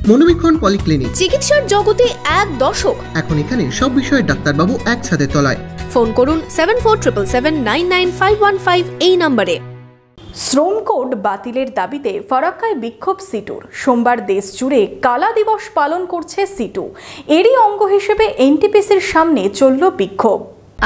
মনোবীক্ষণ polyclinic, চিকিৎসার জগতে এক দশক। এখন এখানে সব বিষয়ে ডাক্তারবাবু একসাথে তলায়। ফোন করুন 7477799515 এই নম্বরে। শ্রম কোড বাতিলের দাবিতে ফারাক্কায় বিক্ষোভ সিটুর। সোমবার দেশ জুড়ে কালা দিবস পালন করছে সিটু। এরই অঙ্গ হিসেবে এনটিপিসির সামনে চলল বিক্ষোভ।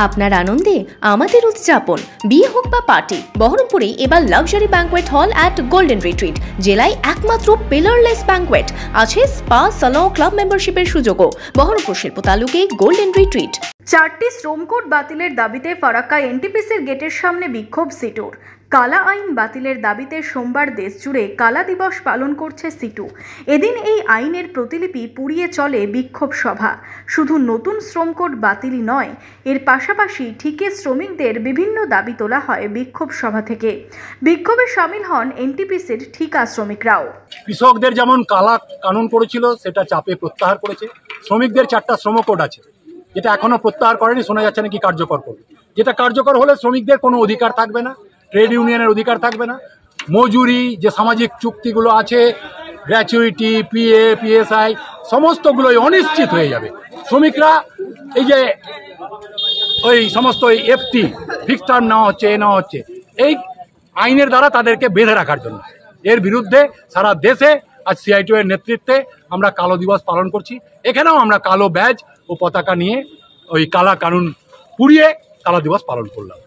আপনার আনন্দে আমাদের উদযাপন। বিয়ে হোক বা পার্টি, বহরমপুরে এবার luxury banquet hall at golden retreat. জেলায় একমাত্র পিলারলেস ব্যাঙ্কোয়েট, আছে স্পা, সালন, ক্লাব মেম্বারশিপের সুযোগও। বহরমপুর শিল্প তালুকে গোল্ডেন রিট্রিট। 4টি শ্রম কোড বাতিলের দাবিতে ফারাক্কা এনটিপিসির গেটের সামনে বিক্ষোভ সিটুর। কালা আইন বাতিলের দাবিতে সোমবার দেশ জুড়ে কালা দিবস পালন করছে সিটু। এদিন এই আইনের প্রতিলিপি পুড়িয়ে চলে বিক্ষোভ সভা। শুধু নতুন শ্রম কোড বাতিলই নয়, এর পাশাপাশি ঠিকে শ্রমিকদের বিভিন্ন দাবি তোলা হয় বিক্ষোভ সভা থেকে। বিক্ষোভে সামিল হন এনটিপিসির ঠিকা শ্রমিকরাও। কৃষকদের যেমন কালা কানুন করেছিল সেটা চাপে প্রত্যাহার করেছে। শ্রমিকদের 4টা শ্রম কোড আছে, যেটা এখনো প্রত্যাহার করেনি, শোনা যাচ্ছে নাকি কার্যকর করবে। যেটা কার্যকর হলে শ্রমিকদের কোনো অধিকার থাকবে না, ট্রেড ইউনিয়নের অধিকার থাকবে না। মজুরি, যে সামাজিক চুক্তিগুলো আছে, গ্র্যাচুইটি, পিএ, পিএসআই, সমস্তগুলোই অনিশ্চিত হয়ে যাবে। শ্রমিকরা এই যে ওই সমস্ত এফটি, ফিক্সড টার্ম নেওয়া হচ্ছে, নেওয়া হচ্ছে এই আইনের দ্বারা তাদেরকে বেঁধে রাখার জন্য। এর বিরুদ্ধে সারা দেশে আজ সিআইটিউ এর নেতৃত্বে আমরা কালো দিবস পালন করছি। এখানেও আমরা কালো ব্যাজ ও পতাকা নিয়ে ওই কালা কানুন পুড়িয়ে কালো দিবস পালন করলাম।